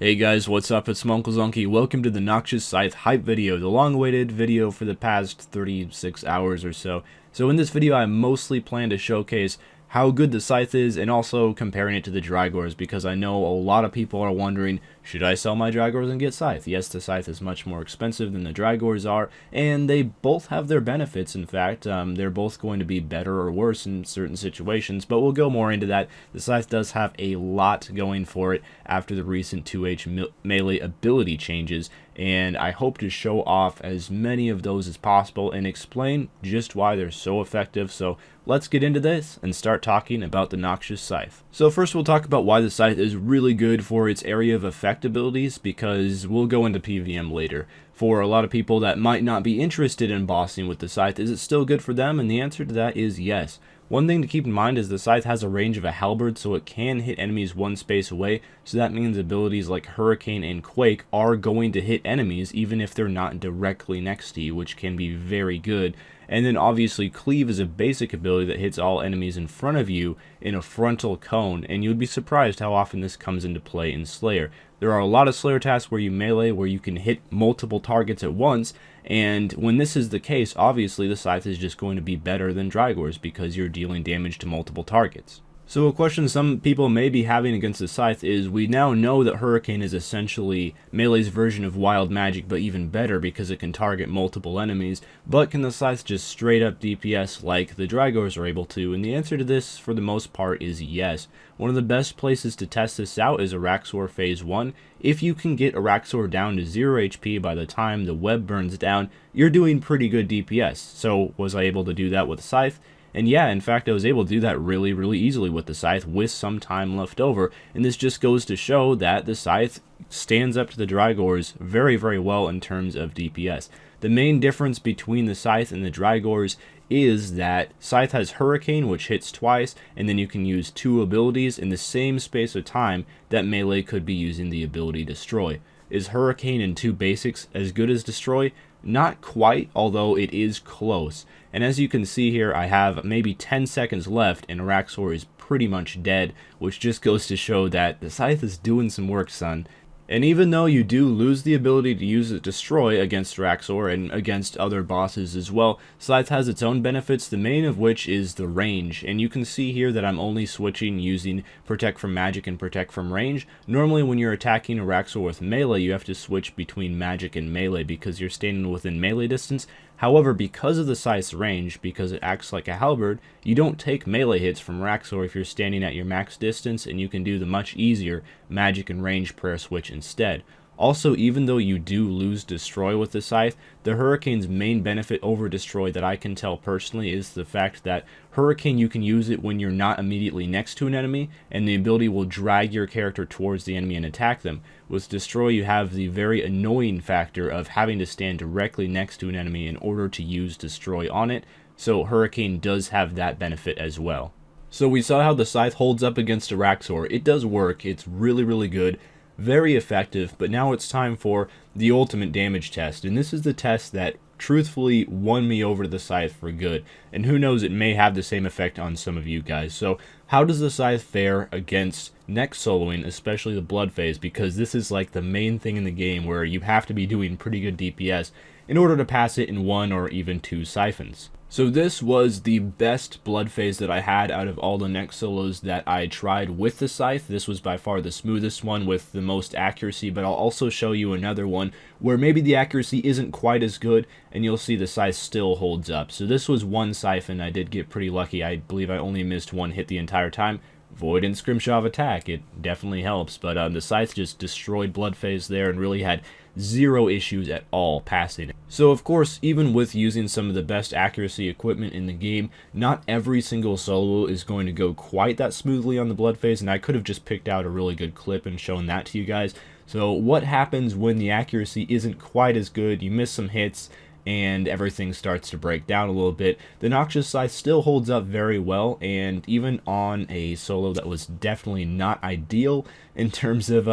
Hey guys, what's up? It's my Uncle Zonky. Welcome to the Noxious Scythe hype video, the long-awaited video for the past 36 hours or so. So in this video, I mostly plan to showcase how good the Scythe is and also comparing it to the Drygores, because I know a lot of people are wondering, should I sell my Drygores and get Scythe? Yes, the Scythe is much more expensive than the Drygores are, and they both have their benefits. In fact, they're both going to be better or worse in certain situations, but we'll go more into that. The Scythe does have a lot going for it after the recent 2H melee ability changes, and I hope to show off as many of those as possible and explain just why they're so effective. So let's get into this and start talking about the Noxious Scythe. So first we'll talk about why the Scythe is really good for its area of effect abilities, because we'll go into PVM later. For a lot of people that might not be interested in bossing with the Scythe, is it still good for them? And the answer to that is yes. One thing to keep in mind is the Scythe has a range of a halberd, so it can hit enemies one space away, so that means abilities like Hurricane and Quake are going to hit enemies even if they're not directly next to you, which can be very good. And then obviously Cleave is a basic ability that hits all enemies in front of you in a frontal cone, and you'd be surprised how often this comes into play in Slayer. There are a lot of Slayer tasks where you melee, where you can hit multiple targets at once, and when this is the case, obviously the Scythe is just going to be better than Drygores because you're dealing damage to multiple targets. So a question some people may be having against the Scythe is, we now know that Hurricane is essentially Melee's version of Wild Magic, but even better because it can target multiple enemies, but can the Scythe just straight up DPS like the Drygores are able to? And the answer to this, for the most part, is yes. One of the best places to test this out is Araxor Phase 1. If you can get Araxor down to 0 HP by the time the web burns down, you're doing pretty good DPS. So was I able to do that with Scythe? And yeah, in fact, I was able to do that really easily with the Scythe with some time left over, and this just goes to show that the Scythe stands up to the Drygores very well in terms of DPS. The main difference between the Scythe and the Drygores is that Scythe has Hurricane, which hits twice, and then you can use two abilities in the same space of time that melee could be using the ability Destroy. Is Hurricane and two basics as good as Destroy? Not quite, although it is close. And as you can see here, I have maybe 10 seconds left and Araxor is pretty much dead, which just goes to show that the Scythe is doing some work, son. And even though you do lose the ability to use it Destroy against Araxor and against other bosses as well, Scythe has its own benefits, the main of which is the range. And you can see here that I'm only switching using Protect from Magic and Protect from Range. Normally when you're attacking Araxor with melee, you have to switch between Magic and melee because you're standing within melee distance. However, because of the Scythe's range, because it acts like a halberd, you don't take melee hits from Araxor if you're standing at your max distance, and you can do the much easier Magic and Range prayer switch instead. Also, even though you do lose Destroy with the Scythe, the Hurricane's main benefit over Destroy that I can tell personally is the fact that Hurricane, you can use it when you're not immediately next to an enemy, and the ability will drag your character towards the enemy and attack them. With Destroy, you have the very annoying factor of having to stand directly next to an enemy in order to use Destroy on it, so Hurricane does have that benefit as well. So we saw how the Scythe holds up against Araxor. It does work, it's really good. Very effective, but now it's time for the ultimate damage test, and this is the test that truthfully won me over to the Scythe for good, and who knows, it may have the same effect on some of you guys. So how does the Scythe fare against next soloing, especially the Blood phase, because this is like the main thing in the game where you have to be doing pretty good DPS in order to pass it in one or even two siphons. So this was the best Blood phase that I had out of all the next solos that I tried with the Scythe. This was by far the smoothest one with the most accuracy, but I'll also show you another one where maybe the accuracy isn't quite as good, and you'll see the Scythe still holds up. So this was one siphon. I did get pretty lucky. I believe I only missed one hit the entire time. Void and Scrimshaw of Attack, it definitely helps, but the Scythe just destroyed Blood phase there and really had zero issues at all passing it. So of course, even with using some of the best accuracy equipment in the game, not every single solo is going to go quite that smoothly on the Blood phase, and I could have just picked out a really good clip and shown that to you guys. So what happens when the accuracy isn't quite as good, you miss some hits, and everything starts to break down a little bit, the Noxious Scythe still holds up very well, and even on a solo that was definitely not ideal in terms of,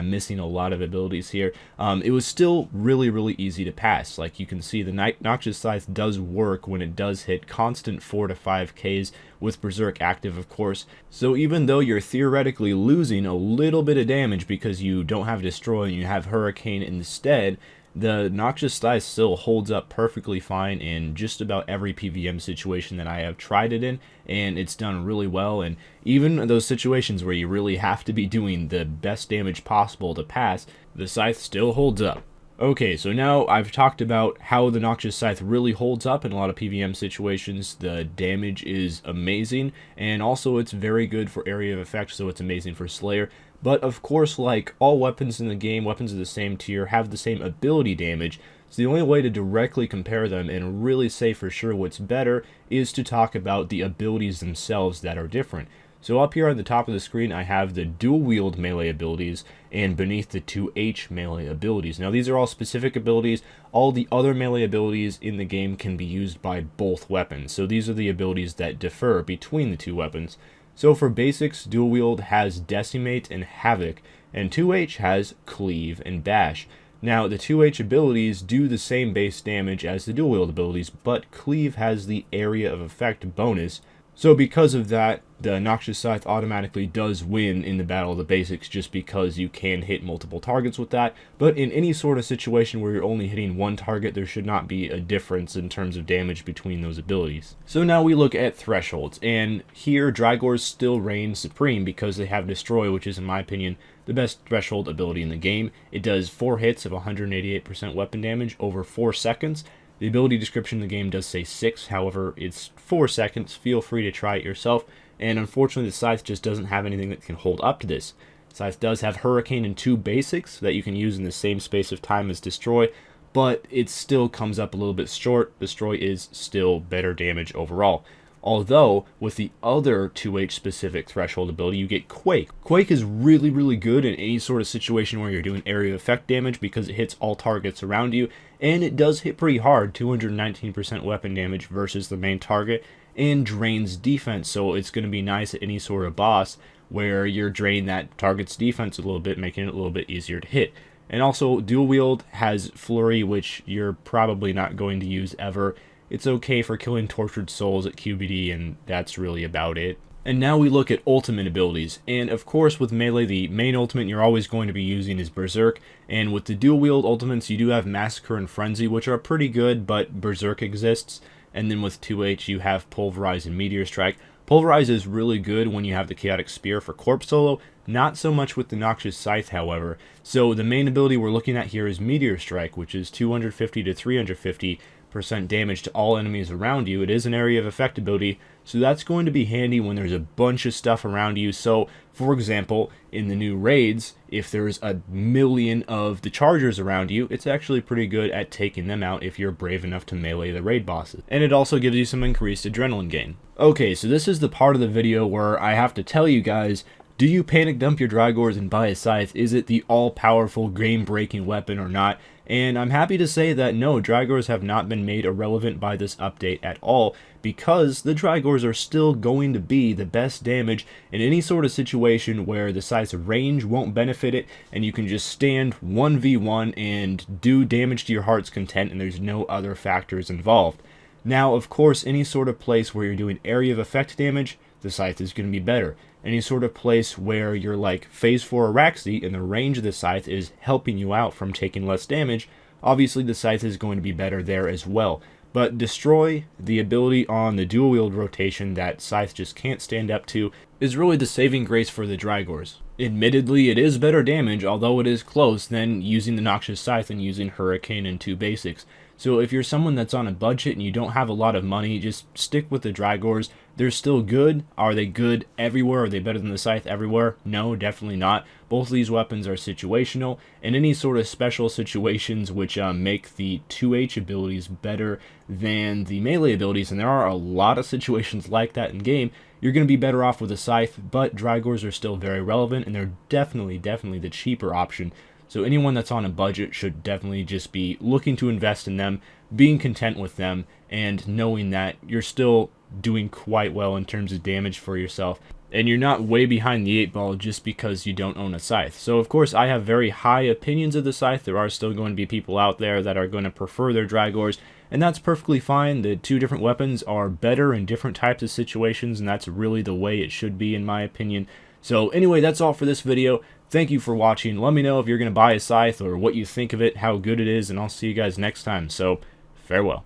missing a lot of abilities here, it was still really easy to pass. Like you can see, the Noxious Scythe does work when it does hit constant 4 to 5 Ks, with Berserk active, of course. So even though you're theoretically losing a little bit of damage because you don't have Destroy and you have Hurricane instead, the Noxious Scythe still holds up perfectly fine in just about every PVM situation that I have tried it in, and it's done really well. And even those situations where you really have to be doing the best damage possible to pass, the Scythe still holds up. Okay, so now I've talked about how the Noxious Scythe really holds up in a lot of PVM situations. The damage is amazing, and also it's very good for area of effect, so it's amazing for Slayer. But of course, like all weapons in the game, weapons of the same tier have the same ability damage, so the only way to directly compare them and really say for sure what's better is to talk about the abilities themselves that are different. So up here on the top of the screen, I have the dual wield melee abilities, and beneath the 2H melee abilities. Now these are all specific abilities. All the other melee abilities in the game can be used by both weapons. So these are the abilities that differ between the two weapons. So for basics, dual wield has Decimate and Havoc, and 2H has Cleave and Bash. Now the 2H abilities do the same base damage as the dual wield abilities, but Cleave has the area of effect bonus. So because of that, the Noxious Scythe automatically does win in the Battle of the Basics just because you can hit multiple targets with that. But in any sort of situation where you're only hitting one target, there should not be a difference in terms of damage between those abilities. So now we look at thresholds, and here Drygores still reign supreme because they have Destroy, which is in my opinion the best threshold ability in the game. It does 4 hits of 188% weapon damage over 4 seconds. The ability description in the game does say 6, however, it's 4 seconds. Feel free to try it yourself, and unfortunately the Scythe just doesn't have anything that can hold up to this. Scythe does have Hurricane and 2 basics that you can use in the same space of time as Destroy, but it still comes up a little bit short. Destroy is still better damage overall. Although, with the other 2H specific threshold ability, you get Quake. Quake is really good in any sort of situation where you're doing area effect damage because it hits all targets around you, and it does hit pretty hard, 219% weapon damage versus the main target, and drains defense, so it's going to be nice at any sort of boss where you're draining that target's defense a little bit, making it a little bit easier to hit. And also, dual wield has Flurry, which you're probably not going to use ever. It's okay for killing tortured souls at QBD, and that's really about it. And now we look at ultimate abilities, and of course with melee, the main ultimate you're always going to be using is Berserk, and with the dual wield ultimates you do have Massacre and Frenzy, which are pretty good, but Berserk exists. And then with 2H you have Pulverize and Meteor Strike. Pulverize is really good when you have the Chaotic Spear for Corpse Solo, not so much with the Noxious Scythe, however. So the main ability we're looking at here is Meteor Strike, which is 250 to 350% damage to all enemies around you. It is an area of effect ability, so that's going to be handy when there's a bunch of stuff around you. So, for example, in the new raids, if there's a million of the chargers around you, it's actually pretty good at taking them out if you're brave enough to melee the raid bosses. And it also gives you some increased adrenaline gain. Okay, so this is the part of the video where I have to tell you guys, do you panic dump your Drygores and buy a Scythe? Is it the all-powerful, game-breaking weapon or not? And I'm happy to say that no, Drygores have not been made irrelevant by this update at all, because the Drygores are still going to be the best damage in any sort of situation where the Scythe's range won't benefit it, and you can just stand 1v1 and do damage to your heart's content, and there's no other factors involved. Now, of course, any sort of place where you're doing area of effect damage, the Scythe is going to be better. Any sort of place where you're like phase 4 Araxi and the range of the Scythe is helping you out from taking less damage, obviously the Scythe is going to be better there as well. But Destroy, the ability on the dual wield rotation that Scythe just can't stand up to, is really the saving grace for the Drygores. Admittedly, it is better damage, although it is close, than using the Noxious Scythe and using Hurricane and 2 basics. So if you're someone that's on a budget and you don't have a lot of money, just stick with the Drygores. They're still good. Are they good everywhere? Are they better than the Scythe everywhere? No, definitely not. Both of these weapons are situational, and any sort of special situations which make the 2H abilities better than the melee abilities, and there are a lot of situations like that in game, you're going to be better off with a Scythe, but Drygores are still very relevant, and they're definitely the cheaper option. So anyone that's on a budget should definitely just be looking to invest in them, being content with them, and knowing that you're still doing quite well in terms of damage for yourself, and you're not way behind the 8 ball just because you don't own a scythe. So of course I have very high opinions of the scythe. There are still going to be people out there that are going to prefer their Dragors, and that's perfectly fine. The two different weapons are better in different types of situations, and that's really the way it should be in my opinion. So anyway, that's all for this video. Thank you for watching. Let me know if you're going to buy a scythe or what you think of it, how good it is, and I'll see you guys next time. So farewell.